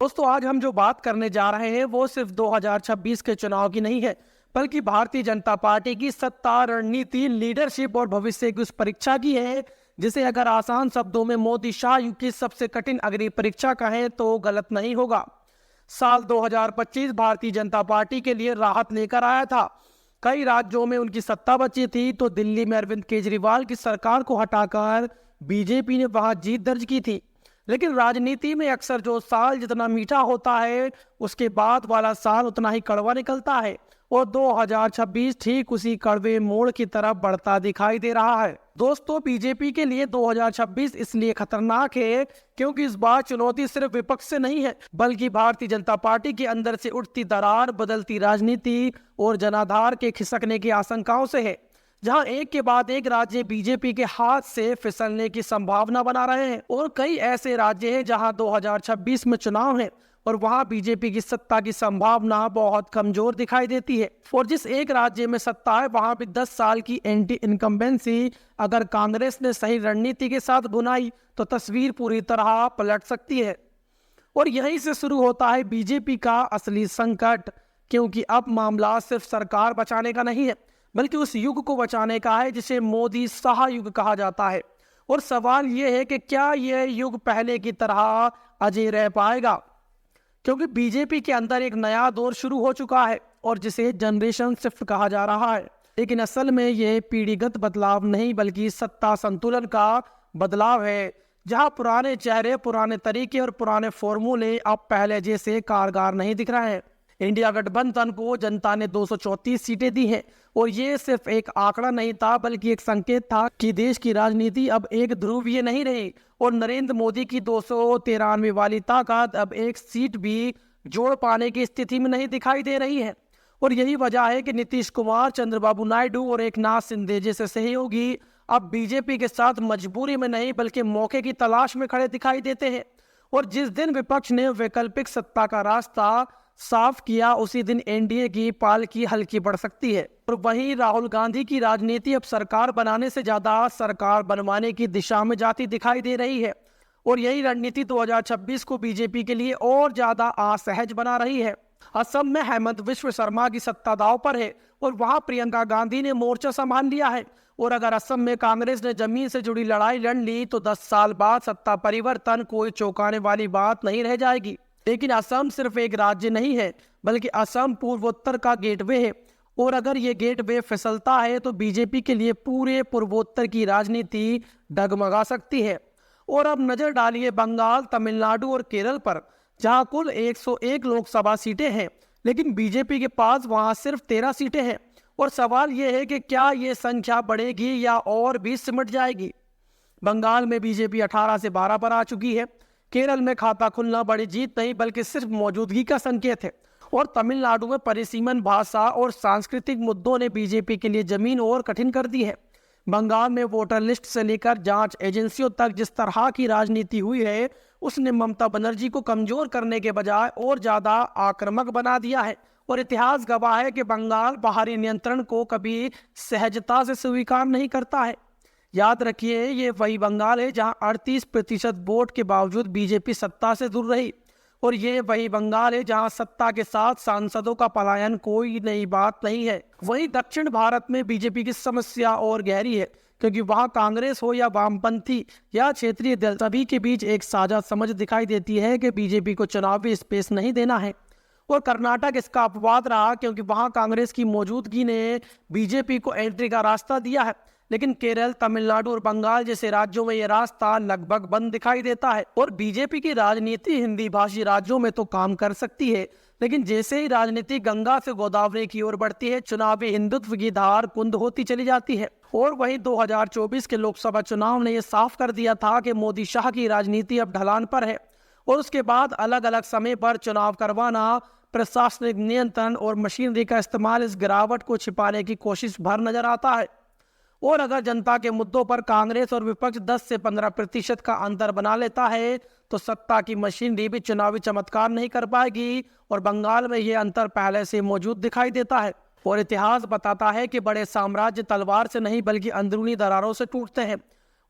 दोस्तों, आज हम जो बात करने जा रहे हैं वो सिर्फ 2026 के चुनाव की नहीं है, बल्कि भारतीय जनता पार्टी की सत्ता, रणनीति, लीडरशिप और भविष्य की उस परीक्षा की है जिसे अगर आसान शब्दों में मोदी शाह युग की सबसे कठिन अग्नि परीक्षा कहें तो गलत नहीं होगा। साल 2025 भारतीय जनता पार्टी के लिए राहत लेकर आया था। कई राज्यों में उनकी सत्ता बची थी तो दिल्ली में अरविंद केजरीवाल की सरकार को हटाकर बीजेपी ने वहां जीत दर्ज की थी। लेकिन राजनीति में अक्सर जो साल जितना मीठा होता है उसके बाद वाला साल उतना ही कड़वा निकलता है, और 2026 ठीक उसी कड़वे मोड़ की तरफ बढ़ता दिखाई दे रहा है। दोस्तों, बीजेपी के लिए 2026 इसलिए खतरनाक है क्योंकि इस बार चुनौती सिर्फ विपक्ष से नहीं है, बल्कि भारतीय जनता पार्टी के अंदर से उठती दरार, बदलती राजनीति और जनाधार के खिसकने की आशंकाओं से है। जहां एक के बाद एक राज्य बीजेपी के हाथ से फिसलने की संभावना बना रहे हैं, और कई ऐसे राज्य हैं जहां 2026 में चुनाव है और वहां बीजेपी की सत्ता की संभावना बहुत कमजोर दिखाई देती है। और जिस एक राज्य में सत्ता है वहां भी 10 साल की एंटी इनकम्बेंसी अगर कांग्रेस ने सही रणनीति के साथ बुनाई तो तस्वीर पूरी तरह पलट सकती है। और यहीं से शुरू होता है बीजेपी का असली संकट, क्योंकि अब मामला सिर्फ सरकार बचाने का नहीं है, बल्कि उस युग को बचाने का है जिसे मोदी शाह युग कहा जाता है। और सवाल यह है कि क्या यह युग पहले की तरह अजय रह पाएगा, क्योंकि बीजेपी के अंदर एक नया दौर शुरू हो चुका है और जिसे जनरेशन शिफ्ट कहा जा रहा है। लेकिन असल में यह पीढ़ीगत बदलाव नहीं बल्कि सत्ता संतुलन का बदलाव है, जहां पुराने चेहरे, पुराने तरीके और पुराने फॉर्मूले अब पहले जैसे कारगर नहीं दिख रहे हैं। इंडिया गठबंधन को जनता ने 234 सीटें दी हैं, और ये सिर्फ एक आंकड़ा नहीं था बल्कि एक संकेत था कि देश की राजनीति अब एक ध्रुवीय नहीं रही, और नरेंद्र मोदी की 293 वाली ताकत अब एक सीट भी जोड़ पाने की स्थिति में नहीं दिखाई दे रही है। और यही वजह है कि नीतीश कुमार, चंद्रबाबू नायडू और एकनाथ शिंदे जैसे सहयोगी अब बीजेपी के साथ मजबूरी में नहीं बल्कि मौके की तलाश में खड़े दिखाई देते हैं। और जिस दिन विपक्ष ने वैकल्पिक सत्ता का रास्ता साफ किया उसी दिन एनडीए की पालकी हल्की पड़ सकती है। और वहीं राहुल गांधी की राजनीति अब सरकार बनाने से ज्यादा सरकार बनवाने की दिशा में जाती दिखाई दे रही है, और यही रणनीति 2026 को बीजेपी के लिए और ज्यादा असहज बना रही है। असम में हेमंत विश्व शर्मा की सत्ता दांव पर है और वहां प्रियंका गांधी ने मोर्चा संभाल लिया है, और अगर असम में कांग्रेस ने जमीन से जुड़ी लड़ाई लड़ ली तो 10 साल बाद सत्ता परिवर्तन कोई चौंकाने वाली बात नहीं रह जाएगी। लेकिन असम सिर्फ एक राज्य नहीं है, बल्कि असम पूर्वोत्तर का गेटवे है, और अगर ये गेटवे फिसलता है तो बीजेपी के लिए पूरे पूर्वोत्तर की राजनीति डगमगा सकती है। और अब नजर डालिए बंगाल, तमिलनाडु और केरल पर, जहां कुल 101 लोकसभा सीटें हैं, लेकिन बीजेपी के पास वहां सिर्फ 13 सीटें हैं। और सवाल यह है कि क्या ये संख्या बढ़ेगी या और भी सिमट जाएगी। बंगाल में बीजेपी 18 से 12 पर आ चुकी है। केरल में खाता खुलना बड़ी जीत नहीं बल्कि सिर्फ मौजूदगी का संकेत है, और तमिलनाडु में परिसीमन, भाषा और सांस्कृतिक मुद्दों ने बीजेपी के लिए जमीन और कठिन कर दी है। बंगाल में वोटर लिस्ट से लेकर जांच एजेंसियों तक जिस तरह की राजनीति हुई है उसने ममता बनर्जी को कमजोर करने के बजाय और ज्यादा आक्रामक बना दिया है। और इतिहास गवाह है कि बंगाल बाहरी नियंत्रण को कभी सहजता से स्वीकार नहीं करता है। याद रखिए, ये वही बंगाल है जहां 38% वोट के बावजूद बीजेपी सत्ता से दूर रही, और ये वही बंगाल है जहां सत्ता के साथ सांसदों का पलायन कोई नई बात नहीं है। वहीं दक्षिण भारत में बीजेपी की समस्या और गहरी है, क्योंकि वहां कांग्रेस हो या वामपंथी या क्षेत्रीय दल, सभी के बीच एक साझा समझ दिखाई देती है कि बीजेपी को चुनावी स्पेस नहीं देना है। और कर्नाटक इसका अपवाद रहा, क्योंकि वहां कांग्रेस की मौजूदगी ने बीजेपी को एंट्री का रास्ता दिया है, लेकिन केरल, तमिलनाडु और बंगाल जैसे राज्यों में यह रास्ता लगभग बंद दिखाई देता है। और बीजेपी की राजनीति हिंदी भाषी राज्यों में तो काम कर सकती है, लेकिन जैसे ही राजनीति गंगा से गोदावरी की ओर बढ़ती है, चुनावी हिंदुत्व की धार कुंद होती चली जाती है। और वहीं 2024 के लोकसभा चुनाव ने यह साफ कर दिया था कि मोदी शाह की राजनीति अब ढलान पर है, और उसके बाद अलग अलग समय पर चुनाव करवाना, प्रशासनिक नियंत्रण और मशीनरी का इस्तेमाल इस गिरावट को छिपाने की कोशिश भर नजर आता है। और अगर जनता के मुद्दों पर कांग्रेस और विपक्ष 10 से 15% का अंतर बना लेता है तो सत्ता की मशीनरी भी चुनावी चमत्कार नहीं कर पाएगी, और बंगाल में यह अंतर पहले से मौजूद दिखाई देता है। और इतिहास बताता है कि बड़े साम्राज्य तलवार से नहीं बल्कि अंदरूनी दरारों से टूटते हैं,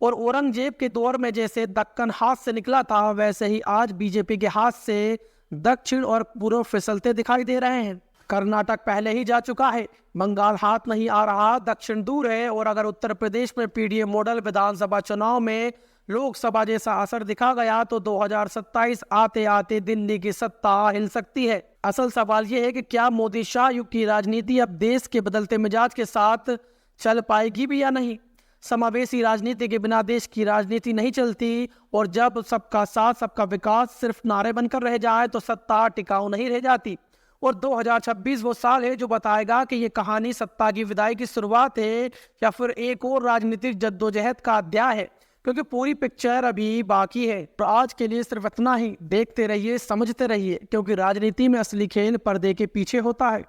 और औरंगजेब के दौर में जैसे दक्कन हाथ से निकला था, वैसे ही आज बीजेपी के हाथ से दक्षिण और पूर्व फिसलते दिखाई दे रहे हैं। कर्नाटक पहले ही जा चुका है, बंगाल हाथ नहीं आ रहा, दक्षिण दूर है। और अगर उत्तर प्रदेश में पीडीए मॉडल विधानसभा चुनाव में लोकसभा जैसा असर दिखा गया तो 2027 आते आते दिल्ली की सत्ता हिल सकती है। असल सवाल यह है कि क्या मोदी शाह युग की राजनीति अब देश के बदलते मिजाज के साथ चल पाएगी भी या नहीं। समावेशी राजनीति के बिना देश की राजनीति नहीं चलती, और जब सबका साथ सबका विकास सिर्फ नारे बनकर रह जाए तो सत्ता टिकाऊ नहीं रह जाती। और 2026 वो साल है जो बताएगा कि ये कहानी सत्ता की विदाई की शुरुआत है या फिर एक और राजनीतिक जद्दोजहद का अध्याय है, क्योंकि पूरी पिक्चर अभी बाकी है। तो आज के लिए सिर्फ इतना ही। देखते रहिए, समझते रहिए, क्योंकि राजनीति में असली खेल पर्दे के पीछे होता है।